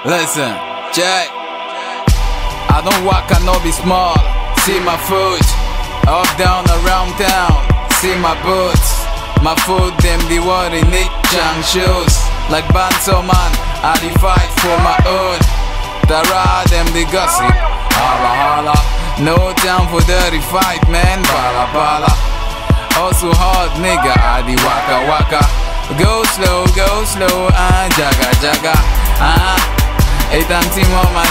Listen, Jay. I don't walk, I know be small. See my foot, up, down, around town. See my boots, my foot, them the what in it, junk shoes. Like Banso man, I the fight for my hood. Tara, them the gossip, holla holla. No time for dirty fight, man, bala bala. Also hard nigga, I the waka waka. Go slow, jaga jaga. Et un petit moment,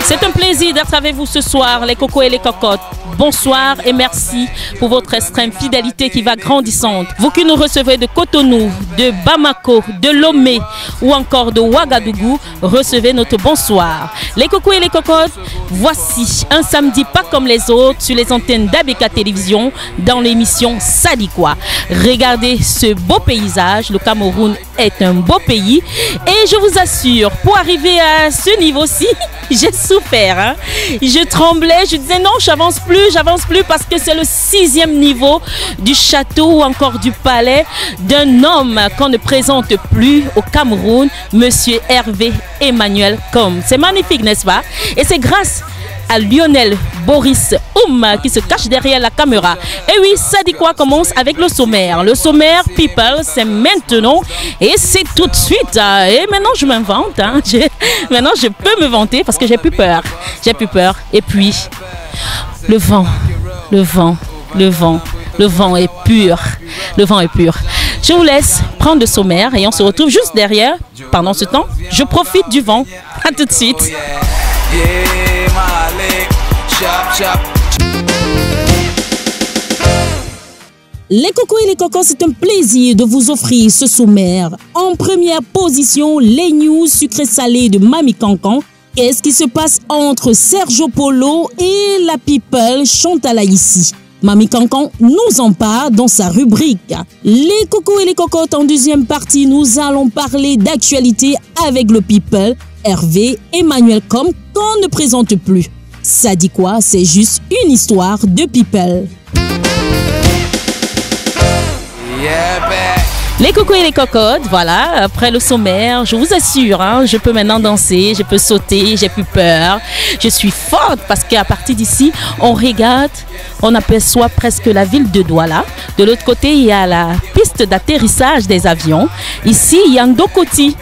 c'est un plaisir d'être avec vous ce soir, les cocos et les cocottes. Bonsoir et merci pour votre extrême fidélité qui va grandissante. Vous qui nous recevez de Cotonou, de Bamako, de Lomé ou encore de Ouagadougou, recevez notre bonsoir. Les cocos et les cocottes, voici un samedi pas comme les autres sur les antennes d'ABK Télévision dans l'émission Sadikwa. Regardez ce beau paysage, le Cameroun est un beau pays et je vous assure, pour arriver à ce niveau-ci, j'ai souffert. Hein? Je tremblais, je disais non, j'avance plus parce que c'est le 6e niveau du château ou encore du palais d'un homme qu'on ne présente plus au Cameroun, Monsieur Hervé Emmanuel Com. C'est magnifique, n'est-ce pas? Et c'est grâce à Lionel Boris Oum qui se cache derrière la caméra. Et oui, Sadikwa commence avec le sommaire. Le sommaire, people, c'est maintenant et c'est tout de suite. Et maintenant, je m'invente. Hein. Maintenant, je peux me vanter parce que j'ai plus peur. J'ai plus peur. Et puis, le vent est pur. Le vent est pur. Je vous laisse prendre le sommaire et on se retrouve juste derrière. Pendant ce temps, je profite du vent. À tout de suite. Les cocos et les cocos, c'est un plaisir de vous offrir ce sommaire. En première position, les news sucrées-salées de Mami Cancan. Qu'est-ce qui se passe entre Sergio Polo et la people Chantala ici? Mami Cancan nous en parle dans sa rubrique. Les cocos et les cocottes, en deuxième partie, nous allons parler d'actualité avec le people Hervé Emmanuel Com qu'on ne présente plus. Ça dit quoi? C'est juste une histoire de people. Les cocos et les cocottes, voilà, après le sommaire, je vous assure, hein, je peux maintenant danser, je peux sauter, j'ai plus peur. Je suis forte parce qu'à partir d'ici, on regarde, on aperçoit presque la ville de Douala. De l'autre côté, il y a la piste d'atterrissage des avions. Ici, il y a Ndokoti.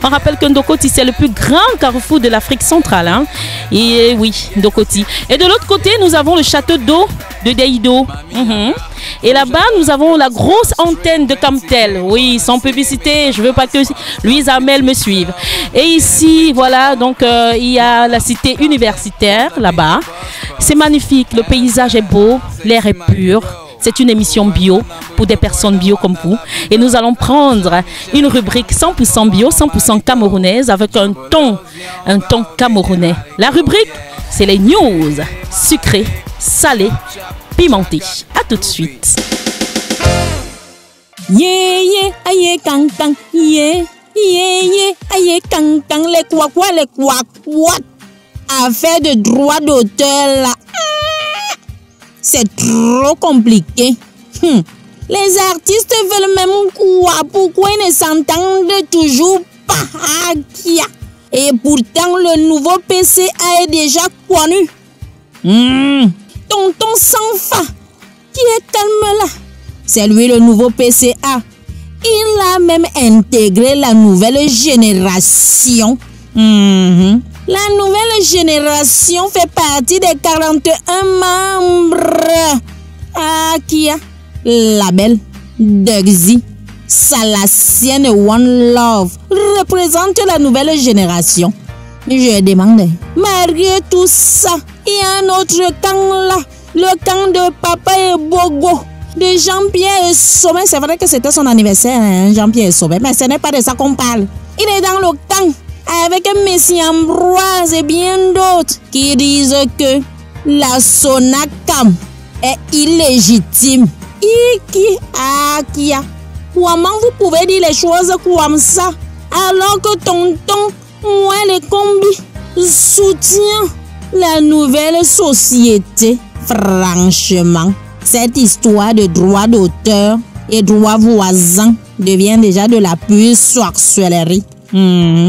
On rappelle que Ndokoti, c'est le plus grand carrefour de l'Afrique centrale. Hein. Et oui, Ndokoti. Et de l'autre côté, nous avons le château d'eau de Deido. Et là-bas, nous avons la grosse antenne de Camtel. Oui, sans publicité, je veux pas que Louise Amel me suive. Et ici, voilà, donc il y a la cité universitaire là-bas. C'est magnifique, le paysage est beau, l'air est pur. C'est une émission bio pour des personnes bio comme vous. Et nous allons prendre une rubrique 100% bio, 100% camerounaise avec un ton camerounais. La rubrique, c'est les news sucrées, salées, pimentées. À tout de suite. Yeah, yeah, aïe, kang, kang, yeah, yeah, yeah, aïe, kang, kang, les quoi, what? Affaire de droit d'auteur là. C'est trop compliqué. Les artistes veulent même quoi? Pourquoi ils ne s'entendent toujours pas? Et pourtant, le nouveau PCA est déjà connu. Tonton Sanfa, qui est calme là. C'est lui le nouveau PCA. Il a même intégré la nouvelle génération. La nouvelle génération fait partie des 41 membres. Kia, Label, Dugzy, Salacienne One Love représente la nouvelle génération. Je demande, malgré tout ça, il y a un autre camp là, le camp de Papa et Bogo, de Jean-Pierre Sommet. C'est vrai que c'était son anniversaire, hein, Jean-Pierre Sommet, mais ce n'est pas de ça qu'on parle. Il est dans le camp avec Messi Ambroise et bien d'autres qui disent que la Sonacam est illégitime. Comment vous pouvez dire les choses comme ça alors que tonton, moi les combis, soutient la nouvelle société? Franchement, cette histoire de droit d'auteur et droit voisin devient déjà de la pure sorcellerie.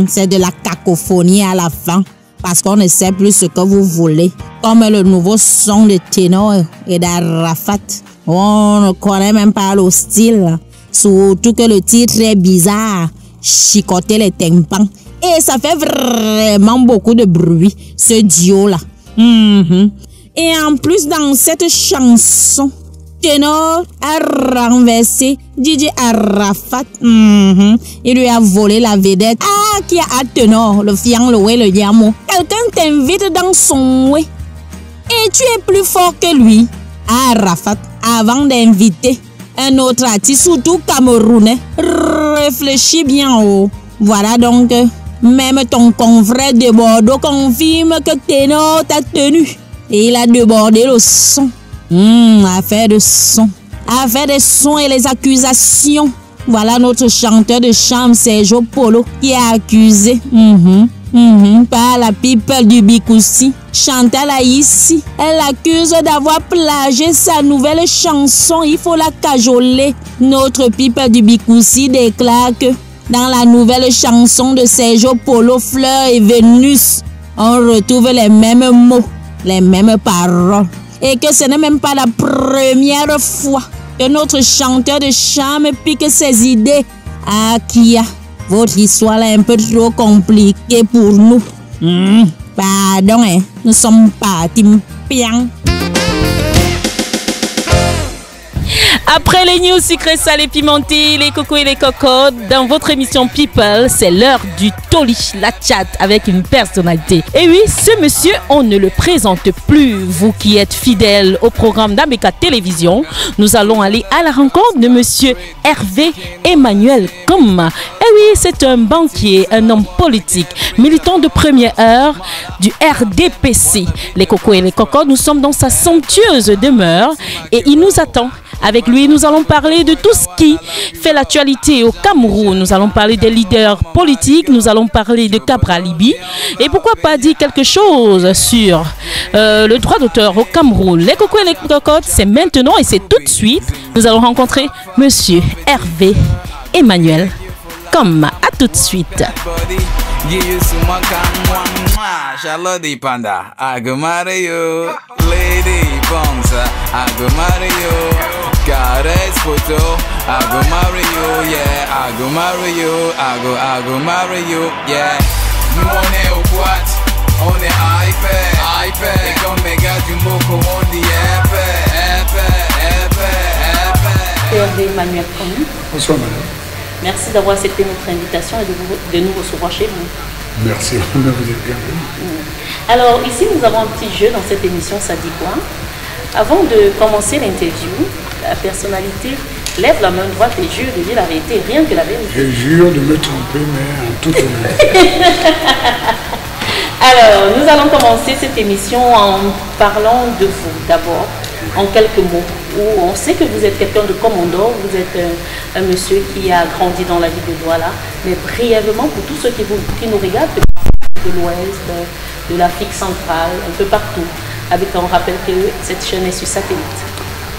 C'est de la cacophonie à la fin, parce qu'on ne sait plus ce que vous voulez. Comme le nouveau son de Ténor et d'Arafat. On ne connaît même pas le style. Surtout que le titre est bizarre. Chicoter les tympans. Et ça fait vraiment beaucoup de bruit, ce duo-là. Et en plus, dans cette chanson, Ténor a renversé DJ Arafat. Il lui a volé la vedette. Ah, qui a Ténor, le fiang, le way, le yamo. Quelqu'un t'invite dans son way. Et tu es plus fort que lui. Arafat, avant d'inviter un autre artiste, surtout camerounais, réfléchis bien haut. Voilà donc, même ton confrère de Bordeaux confirme que Ténor t'a tenu. Et il a débordé le son. Affaire de son. Affaire des sons et les accusations. Voilà notre chanteur de chambre, Sergio Polo, qui est accusé par la people du Bikoussi. Chantal ici, elle accuse d'avoir plagié sa nouvelle chanson. Il faut la cajoler. Notre people du Bikoussi déclare que dans la nouvelle chanson de Sergio Polo, Fleur et Vénus, on retrouve les mêmes mots, les mêmes paroles. Et que ce n'est même pas la première fois que notre chanteur de charme pique ses idées. Ah, Kia, votre histoire est un peu trop compliquée pour nous. Pardon, nous sommes partis bien. Après les news sucrés, salés, pimentés, les cocos et les cocottes, dans votre émission People, c'est l'heure du Toli, la chat avec une personnalité. Et oui, ce monsieur, on ne le présente plus. Vous qui êtes fidèles au programme d'Ameka Télévision, nous allons aller à la rencontre de monsieur Hervé Emmanuel Comme. Et oui, c'est un banquier, un homme politique, militant de première heure du RDPC. Les cocos et les cocottes, nous sommes dans sa somptueuse demeure et il nous attend. Avec lui, nous allons parler de tout ce qui fait l'actualité au Cameroun. Nous allons parler des leaders politiques, nous allons parler de Cabra Libi. Et pourquoi pas dire quelque chose sur le droit d'auteur au Cameroun. Les cocos et les cocottes, c'est maintenant et c'est tout de suite. Nous allons rencontrer monsieur Hervé Emmanuel Comme. À tout de suite. Charlotte Panda, I go marry you. Lady Bonza, I go marry you. Caress photo, I go marry you. Yeah, I go marry you. I go marry you. Yeah. Nous on est au boîte, on est hyper. Et comme mes gars du Moko, on dit épais. Hervé Emmanuel Comme. Bonsoir madame. Merci d'avoir accepté notre invitation et de nous recevoir chez vous. Merci, vous êtes bienvenue. Alors ici nous avons un petit jeu dans cette émission, ça dit quoi? Avant de commencer l'interview, la personnalité lève la main droite et jure de dire la vérité, rien que la vérité. Je jure de me tromper, mais en toute honnêteté. Alors nous allons commencer cette émission en parlant de vous d'abord, en quelques mots. Où on sait que vous êtes quelqu'un de commandant, vous êtes un monsieur qui a grandi dans la ville de Douala, mais brièvement pour tous ceux qui nous regardent, de l'Ouest, de l'Afrique centrale, un peu partout, avec on rappelle que cette chaîne est sur satellite.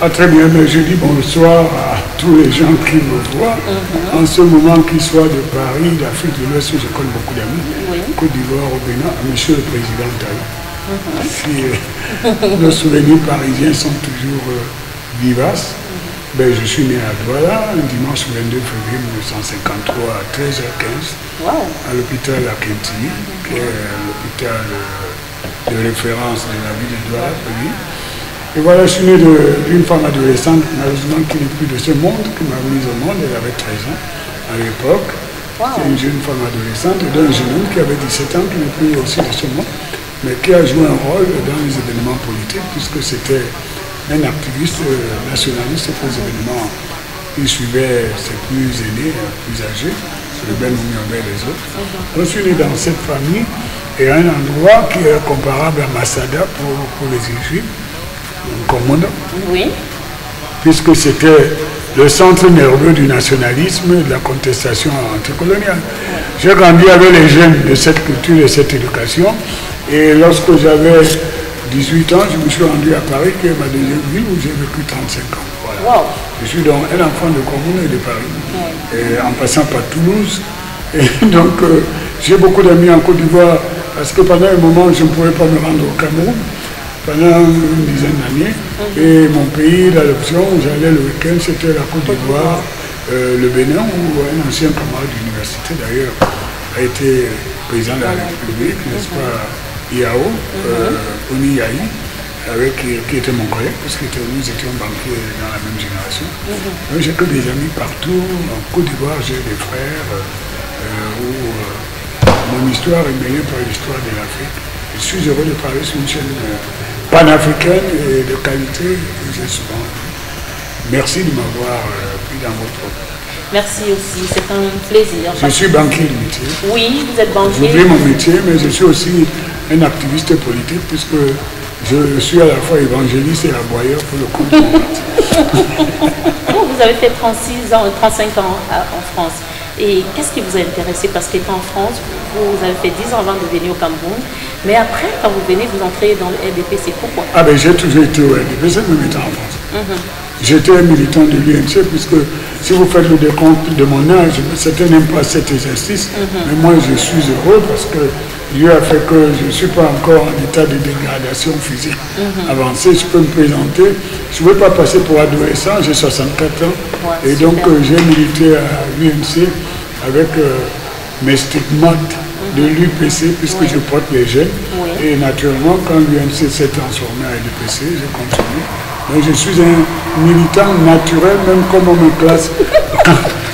Ah, très bien, mais je dis bonsoir à tous les gens qui me voient, en ce moment qu'ils soient de Paris, d'Afrique de l'Ouest, où je connais beaucoup d'amis, Côte d'Ivoire, au Bénin, à monsieur le président Taï. Si nos souvenirs parisiens sont toujours vivace. Je suis né à Douala, un dimanche 22 février 1953 à 13h15 à l'hôpital Akenti, qui est l'hôpital de référence de la ville de Douala. Et voilà, je suis né d'une femme adolescente, malheureusement qui n'est plus de ce monde, qui m'a mise au monde, elle avait 13 ans à l'époque. C'est une jeune femme adolescente, et d'un jeune homme qui avait 17 ans, qui n'est plus aussi de ce monde, mais qui a joué un rôle dans les événements politiques, puisque c'était un activiste nationaliste pour les événements. Il suivait ses plus aînés, plus âgés, le Ben Mouniambé et les autres. Je suis né dans cette famille et à un endroit qui est comparable à Masada pour les Égyptes, Commode. Oui. Puisque c'était le centre nerveux du nationalisme et de la contestation anticoloniale. J'ai grandi avec les jeunes de cette culture et cette éducation. Et lorsque j'avais 18 ans, je me suis rendu à Paris, qui est ma deuxième ville, où j'ai vécu 35 ans. Voilà. Wow. Je suis donc un enfant de Commune et de Paris, et en passant par Toulouse. Et donc, j'ai beaucoup d'amis en Côte d'Ivoire, parce que pendant un moment, je ne pouvais pas me rendre au Cameroun, pendant une dizaine d'années. Et mon pays d'adoption où j'allais le week-end, c'était la Côte d'Ivoire, le Bénin, où un ancien camarade d'université d'ailleurs a été président de la République, n'est-ce pas, Iao, Oni Yahi, qui était mon collègue, parce que nous étions banquiers dans la même génération. J'ai que des amis partout. En Côte d'Ivoire, j'ai des frères où mon histoire est mêlée par l'histoire de l'Afrique. Je suis heureux de parler sur une chaîne panafricaine et de qualité que j'ai souvent. Merci de m'avoir pris dans votre programme. Merci aussi, c'est un plaisir. Je suis banquier de métier. Oui, vous êtes banquier. J'oublie mon métier, mais je suis aussi un activiste politique, puisque je suis à la fois évangéliste et aboyeur pour le compte de mon parti. Vous avez fait 35 ans en France. Et qu'est-ce qui vous a intéressé? Parce qu'étant en France, vous avez fait 10 ans avant de venir au Cameroun. Mais après, quand vous venez, vous entrez dans le RDPC. Pourquoi? Ah ben j'ai toujours été au RDPC, même étant en France. J'étais un militant de l'UNC, puisque si vous faites le décompte de mon âge, certains n'aiment pas cet exercice, mais moi je suis heureux parce que Dieu a fait que je ne suis pas encore en état de dégradation physique avancée. Je peux me présenter. Je ne veux pas passer pour adolescent, j'ai 64 ans. Ouais, et donc j'ai milité à l'UNC avec mes stigmates de l'UPC, puisque je porte les jeunes. Et naturellement, quand l'UNC s'est transformé à l'UPC, j'ai continué. Donc je suis un militant naturel, même comme on me classe.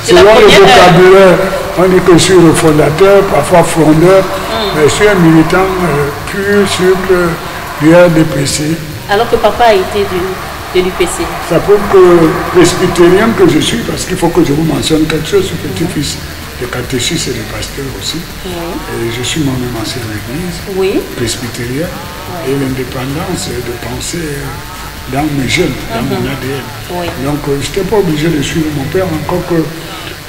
Selon le vocabulaire, on dit que je suis le fondateur, parfois fondeur, mais je suis un militant pur, sucre, du RDPC. Alors que papa a été de l'UPC. Ça prouve que presbytérien que je suis, parce qu'il faut que je vous mentionne quelque chose, je suis petit-fils de catéchistes et de pasteurs aussi. Et je suis moi-même ancien de l'église, presbytérien, et l'indépendance de penser dans mes gènes, dans mon ADN. Donc je n'étais pas obligé de suivre mon père, encore que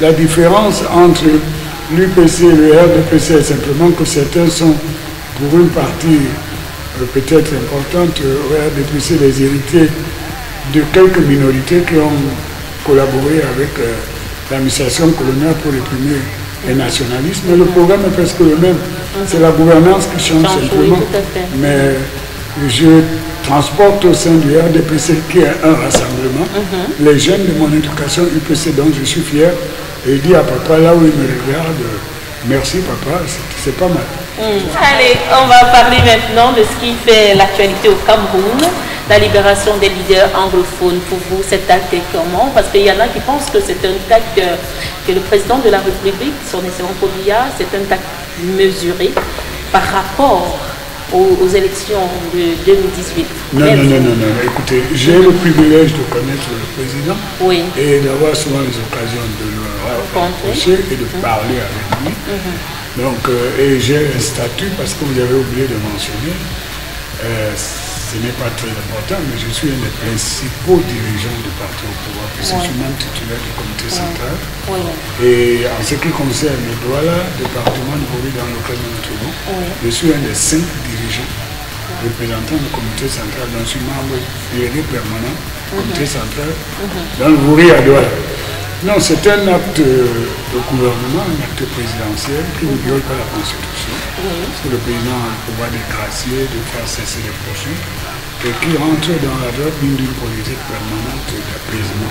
la différence entre l'UPC et le RDPC est simplement que certains sont, pour une partie peut-être importante, au RDPC, les héritiers de quelques minorités qui ont collaboré avec l'administration coloniale pour réprimer les nationalismes. Mais le programme est presque le même. C'est la gouvernance qui change simplement. Mais je transporte au sein du RDPC, qui est un rassemblement, les jeunes de mon éducation UPC, dont je suis fier, et je dis à papa, là où il me regarde, merci papa, c'est pas mal. Allez, on va parler maintenant de ce qui fait l'actualité au Cameroun, la libération des leaders anglophones. Pour vous, cet acte est comment? Parce qu'il y en a qui pensent que c'est un acte que le président de la République, son excellent Pobia, c'est un acte mesuré par rapport aux élections de 2018. Non, écoutez, j'ai le privilège de connaître le président et d'avoir souvent les occasions de le rencontrer et de parler avec lui. Donc, et j'ai un statut, parce que vous avez oublié de mentionner, ce n'est pas très important, mais je suis un des principaux dirigeants du parti au pouvoir, parce que je suis membre titulaire du comité central. Et en ce qui concerne le Douala, département de Bouri dans lequel nous nous trouvons, je suis un des 5 dirigeants représentants du comité central, dont je suis membre délégué permanent du comité central dans le Bouri à Douala. Non, c'est un acte de gouvernement, un acte présidentiel qui ne viole pas la Constitution. Parce que le président a le pouvoir de gracier, de faire cesser les poursuites, et qui rentre dans la droite ligne d'une politique permanente d'apaisement,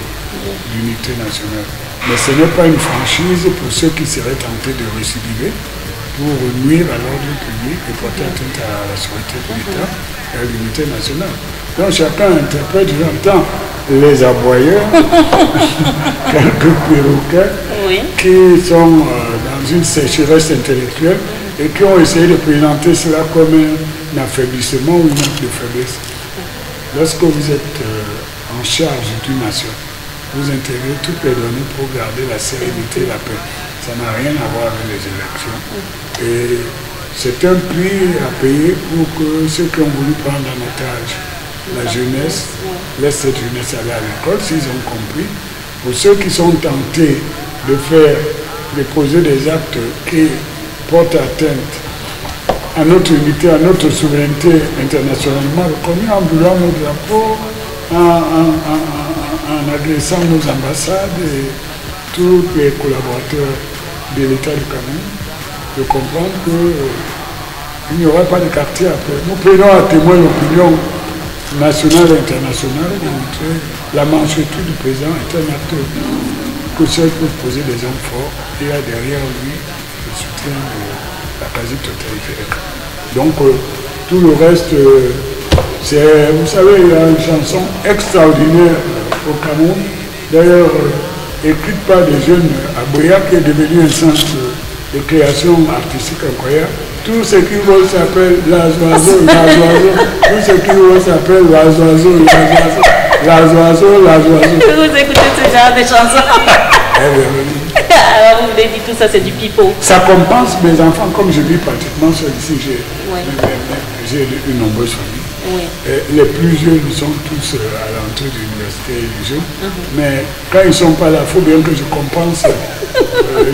d'unité nationale. Mais ce n'est pas une franchise pour ceux qui seraient tentés de récidiver, pour nuire à l'ordre public et porter atteinte à la sûreté de l'État et à l'unité nationale. Donc chacun interprète, j'entends les aboyeurs, quelques perroquets qui sont dans une sécheresse intellectuelle et qui ont essayé de présenter cela comme un affaiblissement ou une acte de faiblesse. Lorsque vous êtes en charge d'une nation, vous intégrez toutes les données pour garder la sérénité et la paix. Ça n'a rien à voir avec les élections. Et c'est un prix à payer pour que ceux qui ont voulu prendre en otage la jeunesse, laisse cette jeunesse aller à l'école, s'ils ont compris. Pour ceux qui sont tentés de poser des actes qui portent atteinte à notre unité, à notre souveraineté internationalement reconnue, en brûlant nos drapeaux, en en agressant nos ambassades et tous les collaborateurs de l'État du Cameroun, de comprendre qu'il n'y aura pas de quartier après. Nous prenons à témoin l'opinion nationale et internationale de montrer la mansuétude du président est un acte que seul peut poser des hommes forts. Il y a derrière lui le soutien de la quasi-totalité des Camerounais. Donc tout le reste, c'est, vous savez, il y a une chanson extraordinaire au Cameroun, d'ailleurs écrite par des jeunes à Boya, qui est devenu un centre de création artistique incroyable. Tout ce qui veut s'appelle l'oiseau, tout ce qui veut s'appelle l'oiseau. Vous écoutez ce genre de chansons. Alors vous voulez dire tout ça, c'est du pipeau. Ça compense mes enfants, comme je vis pratiquement seul ici, j'ai une nombreuse famille. Oui. Les plus jeunes sont tous à l'entrée de l'université jeunes, mais quand ils ne sont pas là, il faut bien que je compense.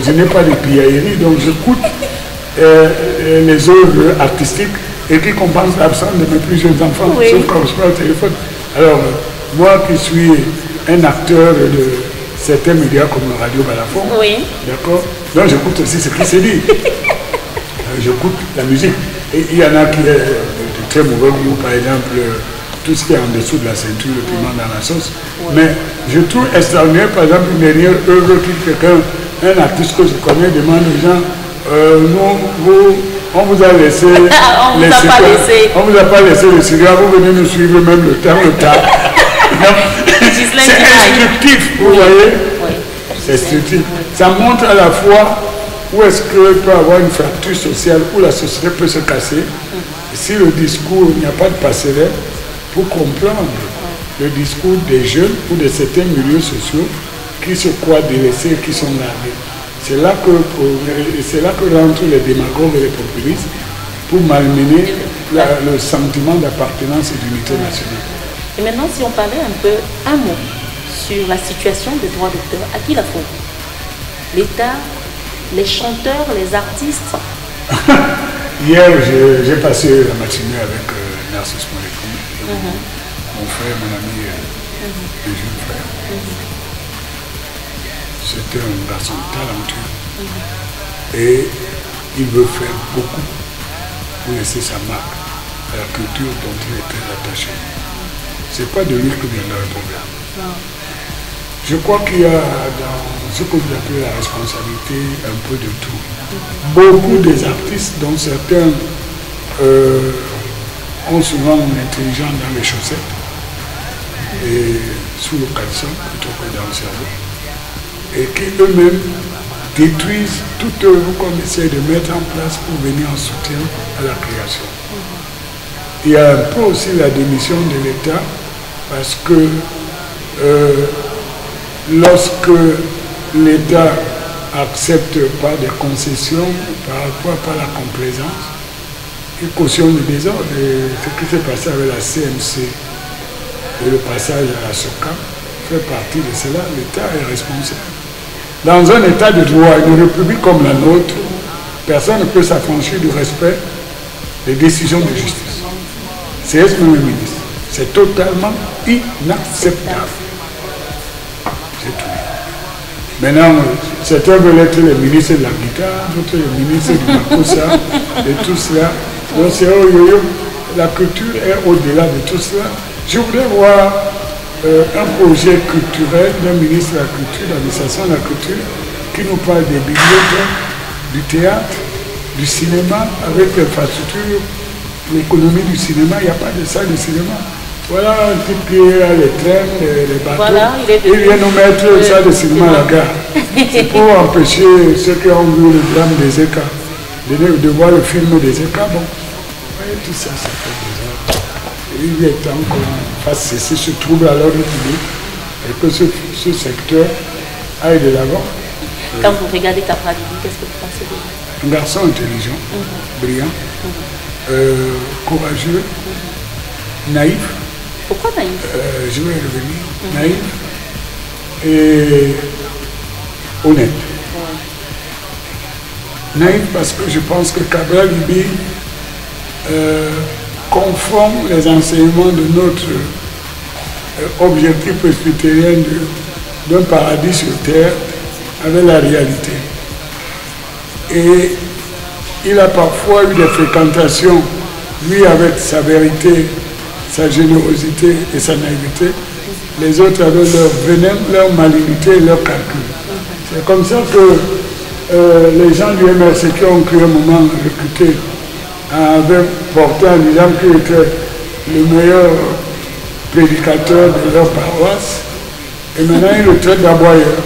Je n'ai pas de piaillerie, donc j'écoute les œuvres artistiques et qui compensent l'absence de mes plus jeunes enfants, sauf quand je parle au téléphone. Alors, moi qui suis un acteur de certains médias comme Radio Balafon, d'accord, donc j'écoute aussi ce qui se dit. J'écoute la musique. Et il y en a qui est de très mauvais goût, par exemple, tout ce qui est en dessous de la ceinture, le piment dans la sauce. Mais je trouve extraordinaire, par exemple, une dernière œuvre qui quelqu'un, un artiste que je connais, demande aux gens, on vous a laissé... on vous a pas laissé le cinéma, vous venez nous suivre même le temps. C'est instructif, vous voyez? C'est instructif. Ça montre à la fois où est-ce qu'il peut y avoir une fracture sociale, où la société peut se casser, si le discours, il n'y a pas de passerelle, pour comprendre le discours des jeunes ou de certains milieux sociaux qui se croient délaissés, qui sont largués. C'est là que rentrent les démagogues et les populistes pour malmener le sentiment d'appartenance et d'unité nationale. Et maintenant, si on parlait un mot sur la situation des droits d'auteur, à qui la faute? L'État, les chanteurs, les artistes? Hier, j'ai passé la matinée avec Narcisse Molekoum, mon frère, mon ami, un jeune frère. C'était un garçon talentueux. Et il veut faire beaucoup pour laisser sa marque à la culture dont il est très attaché. Ce n'est pas de lui que viendra le problème. Je crois qu'il y a dans ce que vous appelez la responsabilité un peu de tout. Beaucoup des artistes, dont certains ont souvent l'intelligence dans les chaussettes et sous le caleçon plutôt que dans le cerveau, et qui eux-mêmes détruisent toute œuvre qu'on essaie de mettre en place pour venir en soutien à la création. Il y a un peu aussi la démission de l'État parce que lorsque l'État accepte pas des concessions par rapport à la complaisance, il cautionne le désordre. Ce qui s'est passé avec la CMC et le passage à la SOCAM fait partie de cela. L'État est responsable. Dans un État de droit, une république comme la nôtre, personne ne peut s'affranchir du respect des décisions de justice. C'est ce même ministre. C'est totalement inacceptable. C'est tout. Maintenant, certains veulent être les ministres de la guitare, d'autres les ministres du Makossa, et tout cela. Donc c'est la culture est au-delà de tout cela. Je voudrais voir un projet culturel d'un ministre de la culture, de l'administration de la culture, qui nous parle des bibliothèques, du théâtre, du cinéma, avec l'infrastructure, l'économie du cinéma. Il n'y a pas de salle de cinéma. Voilà un type qui a les trains, les bateaux. Voilà, il vient nous mettre une salle de cinéma à la gare. C'est pour empêcher ceux qui ont vu le drame des Eka de voir le film des Eka. Bon, vous voyez, tout ça, ça fait déjà. Il est temps qu'on fasse cesser ce trouble à l'ordre public et que ce secteur aille de l'avant. Quand vous regardez Kapralidi, qu'est-ce que vous pensez de lui? Un garçon intelligent, brillant, courageux, naïf. Pourquoi naïf? Je vais y revenir. Naïf et honnête. Naïf parce que je pense que Kapralidi confond les enseignements de notre objectif presbytérien d'un paradis sur terre avec la réalité. Et il a parfois eu des fréquentations, lui avec sa vérité, sa générosité et sa naïveté, les autres avec leur venin, leur malignité et leur calcul. C'est comme ça que les gens du MRC qui ont cru un moment recruté avaient porté en disant qu'il était le meilleur prédicateur de leur paroisse, et maintenant il le traite d'aboyeur.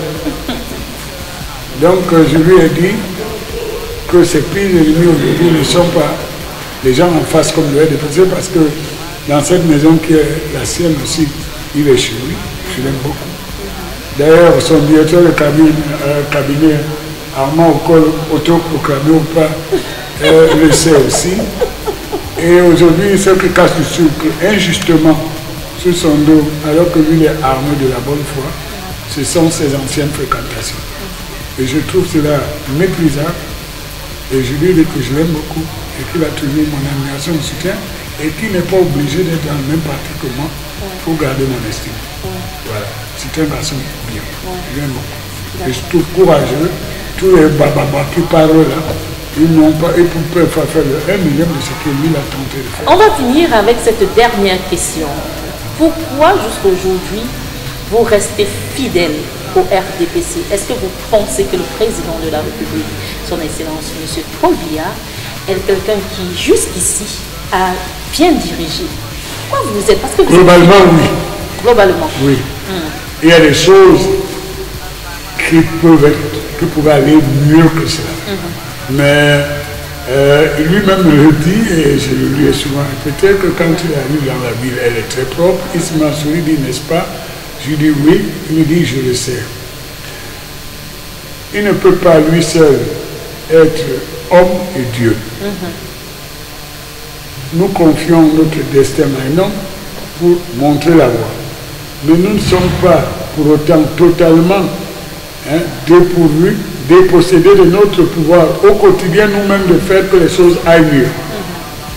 Donc je lui ai dit que ses pires ennemis aujourd'hui ne sont pas les gens en face comme le RDPC, parce que dans cette maison qui est la sienne aussi, il est chez lui, je l'aime beaucoup. D'ailleurs, son directeur de cabinet, Armand Ocol, autoproclamé ou pas, le sait aussi. Et aujourd'hui, ce qui casse le sucre injustement sur son dos, alors que lui il est armé de la bonne foi, ce sont ses anciennes fréquentations. Et je trouve cela méprisable. Et je lui dis que je l'aime beaucoup et qu'il a toujours mon admiration, mon soutien, et qu'il n'est pas obligé d'être dans le même parti que moi pour garder mon estime. Voilà. C'est un garçon bien. Je l'aime beaucoup. Et je trouve courageux. Tous les bababas qui parlent là, ils n'ont pas, et pour faire le 1 million de ce que lui a tenté de faire. On va finir avec cette dernière question. Pourquoi jusqu'à aujourd'hui vous restez fidèle au RDPC? Est-ce que vous pensez que le président de la République, son Excellence M. Paul Biya, est quelqu'un qui jusqu'ici a bien dirigé? Pourquoi vous êtes? Parce que vous globalement, oui. Globalement. Oui. Il y a des choses qui pouvaient aller mieux que cela. Mais lui-même me le dit, et je le lui ai souvent répété, que quand il arrive dans la ville, elle est très propre. Il se m'a souri, dit, n'est-ce pas? Je lui dis oui. Il me dit, je le sais. Il ne peut pas lui seul être homme et Dieu. Nous confions notre destin à un homme pour montrer la voie. Mais nous ne sommes pas pour autant totalement dépourvus, dépossédés de notre pouvoir au quotidien nous-mêmes de faire que les choses aillent mieux.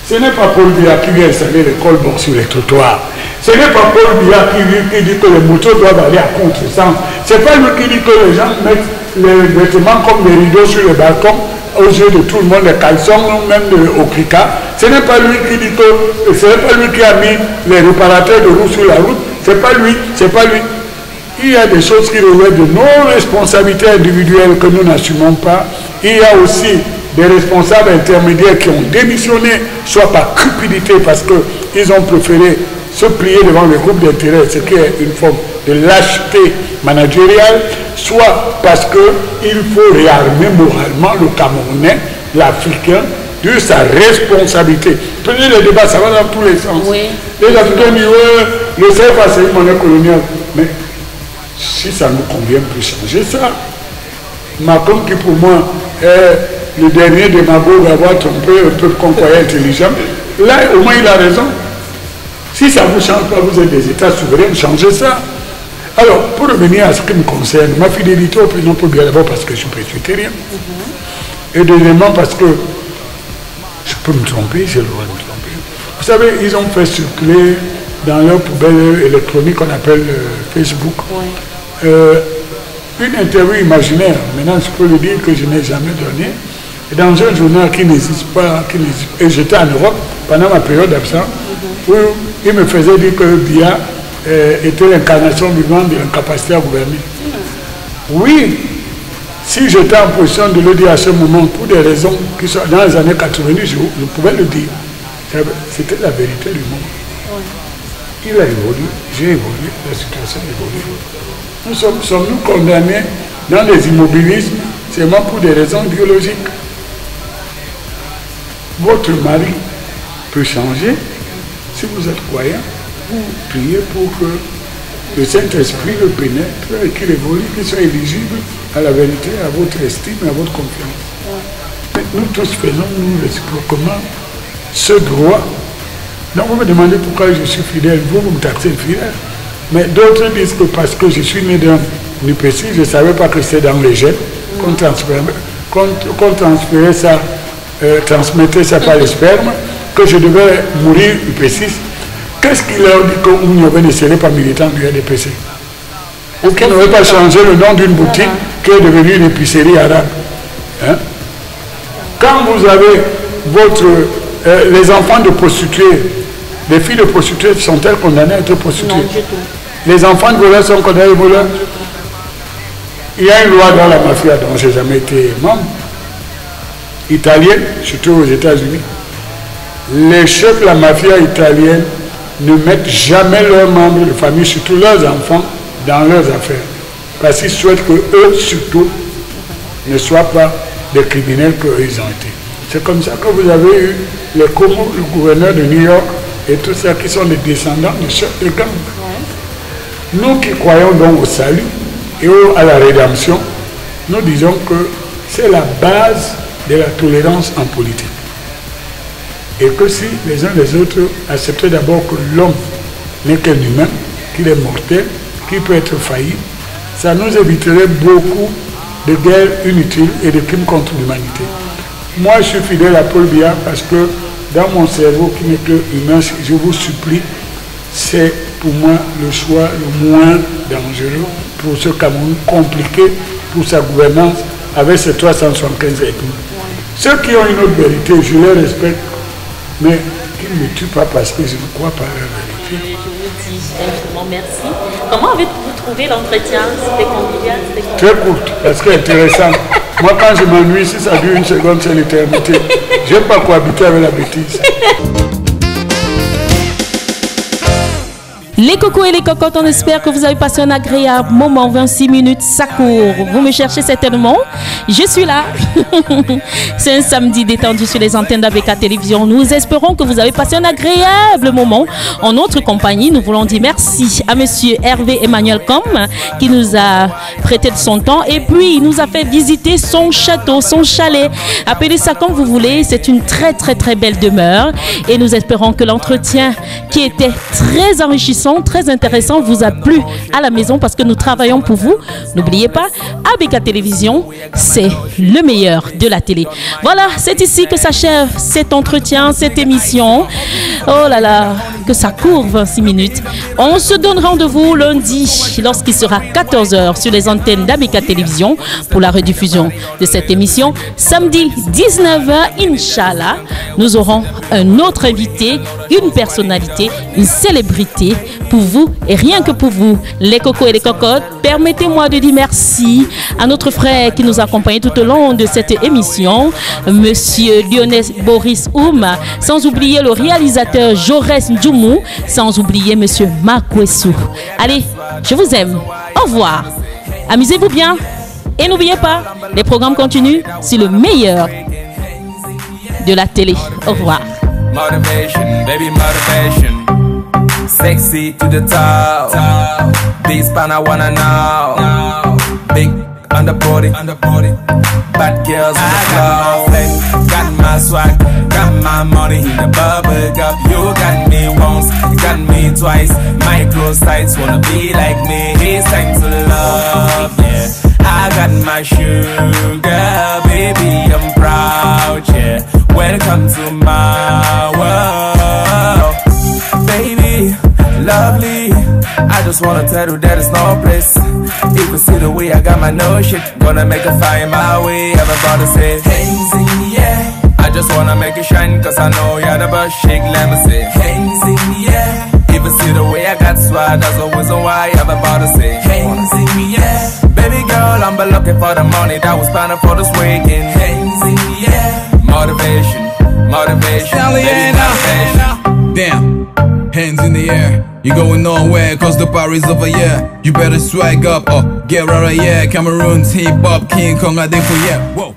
Ce n'est pas Paul Biya qui vient installer l'école bon sur les trottoirs. Ce n'est pas Paul Biya qui dit que les motos doivent aller à contre-sens. Ce n'est pas lui qui dit que les gens mettent les vêtements comme des rideaux sur les balcons aux yeux de tout le monde, les caleçons, même au cricat. Ce n'est pas lui qui dit que, ce n'est pas lui qui a mis les réparateurs de roues sur la route. C'est pas lui, c'est pas lui. Il y a des choses qui relèvent de nos responsabilités individuelles que nous n'assumons pas. Il y a aussi des responsables intermédiaires qui ont démissionné, soit par cupidité parce qu'ils ont préféré se plier devant le groupe d'intérêt, ce qui est une forme de lâcheté managériale, soit parce qu'il faut réarmer moralement le Camerounais, l'Africain, de sa responsabilité. Prenez le débat, ça va dans tous les sens. Oui. Les Africains disent, ouais, le CFA c'est une monnaie coloniale. Mais si ça nous convient, on peut changer ça. Macron, qui pour moi est le dernier démagogue à avoir trompé un peuple qu'on croyait intelligent, là au moins il a raison. Si ça ne vous change pas, vous êtes des États souverains, changez ça. Alors, pour revenir à ce qui me concerne, ma fidélité au président Paul Biya, d'abord parce que je suis presbytérien. Et deuxièmement parce que je peux me tromper, j'ai le droit de me tromper. Vous savez, ils ont fait circuler dans leur poubelle électronique qu'on appelle Facebook une interview imaginaire. Maintenant, je peux le dire que je n'ai jamais donné. Et dans un journal qui n'existe pas, et j'étais en Europe pendant ma période d'absence, où il me faisait dire que Biya était l'incarnation vivante de l'incapacité à gouverner. Oui, si j'étais en position de le dire à ce moment, pour des raisons qui sont dans les années 90, je pouvais le dire. C'était la vérité du monde. Il a évolué, j'ai évolué, la situation a évolué. Sommes-nous condamnés dans les immobilismes seulement pour des raisons biologiques? Votre mari peut changer si vous êtes croyant. Priez pour que le Saint-Esprit le pénètre et qu'il évolue, qu'il soit éligible à la vérité, à votre estime et à votre confiance. Mais nous tous faisons, nous réciproquement, ce droit. Donc vous me demandez pourquoi je suis fidèle, vous me taxez de fidèle. Mais d'autres disent que parce que je suis né d'un UPC, je ne savais pas que c'était dans les gènes, qu'on transférait ça, transmettait ça par les spermes, que je devais mourir UPC. Qu'est-ce qu'il leur dit qu'Oumniové ne serait pas militant du RDPC? Ou qu'il n'aurait pas changé le nom d'une boutique qui est devenue une épicerie arabe? Hein? Quand vous avez les enfants de prostituées, les filles de prostituées sont-elles condamnées à être prostituées? Non, du tout. Les enfants de voleurs sont condamnés à voler. Il y a une loi dans la mafia dont je n'ai jamais été membre, italienne, surtout aux États-Unis. Les chefs de la mafia italienne ne mettent jamais leurs membres de famille, surtout leurs enfants, dans leurs affaires. Parce qu'ils souhaitent qu'eux, surtout, ne soient pas des criminels qu'eux ils ont été. C'est comme ça que vous avez eu les Como, le gouverneur de New York, et tout ça qui sont des descendants de chefs de gang. Nous qui croyons donc au salut et à la rédemption, nous disons que c'est la base de la tolérance en politique. Et que si les uns les autres acceptaient d'abord que l'homme n'est qu'un humain, qu'il est mortel, qu'il peut être failli, ça nous éviterait beaucoup de guerres inutiles et de crimes contre l'humanité. Moi, je suis fidèle à Paul Biya parce que dans mon cerveau qui n'est que humain, je vous supplie, c'est pour moi le choix le moins dangereux pour ce Cameroun compliqué pour sa gouvernance avec ses 375 ethnies. Ceux qui ont une autre vérité, je les respecte, mais qu'ils ne me tuent pas parce que je ne crois pas à la vérité. Je vous dis infiniment merci. Comment avez-vous trouvé l'entretien? C'était convivial? Très courte, parce qu'intéressant. Moi, quand je m'ennuie, si ça dure une seconde, c'est l'éternité. Je n'aime pas cohabiter avec la bêtise. Les cocos et les cocottes, on espère que vous avez passé un agréable moment. 26 minutes, ça court. Vous me cherchez certainement. Je suis là. C'est un samedi détendu sur les antennes d'ABK Télévision. Nous espérons que vous avez passé un agréable moment en notre compagnie. Nous voulons dire merci à monsieur Hervé Emmanuel Com qui nous a prêté de son temps et puis il nous a fait visiter son château, son chalet. Appelez ça comme vous voulez. C'est une très belle demeure et nous espérons que l'entretien qui était très enrichissant, très intéressant, vous a plu à la maison parce que nous travaillons pour vous. N'oubliez pas, ABK Télévision, c'est le meilleur de la télé. Voilà, c'est ici que s'achève cet entretien, cette émission. Oh là là, que ça court 26 minutes. On se donne rendez-vous lundi lorsqu'il sera 14 h sur les antennes d'ABK Télévision pour la rediffusion de cette émission. Samedi 19 h, Inch'Allah, nous aurons un autre invité, une personnalité, une célébrité pour vous et rien que pour vous, les cocos et les cocottes. Permettez-moi de dire merci à notre frère qui nous a accompagnés tout au long de cette émission, monsieur Lionel Boris Oum, sans oublier le réalisateur Jaurès Ndjoumou, sans oublier monsieur Makwessou. Allez, je vous aime. Au revoir. Amusez-vous bien et n'oubliez pas, les programmes continuent sur le meilleur de la télé. Au revoir. Motivation, baby, motivation. Sexy to the top. This pan I wanna know. Big on the body. Bad girls on the floor. Got my swag, got my money. The bubble cup, you got me once, you got me twice. Micro sites wanna be like me. It's time to love, yeah. I got my sugar, baby, I'm proud, yeah. Welcome to my world, baby, lovely. I just wanna tell you that it's no place. If you see the way I got my nose shit, gonna make a fire my way. Everybody say, hands in the air. I just wanna make it shine, cause I know you're the best shake. Let me say, hands in the air. If you see the way I got swag, that's the reason why everybody say, hands in the air. Baby girl, I'm been looking for the money that was planning for this weekend. Hands in the air. Motivation, motivation, baby, motivation. Damn, hands in the air. You going nowhere cause the party's over, yeah. You better swag up or get out of here. Cameroon's hip hop king Kong, I think for yeah. Whoa.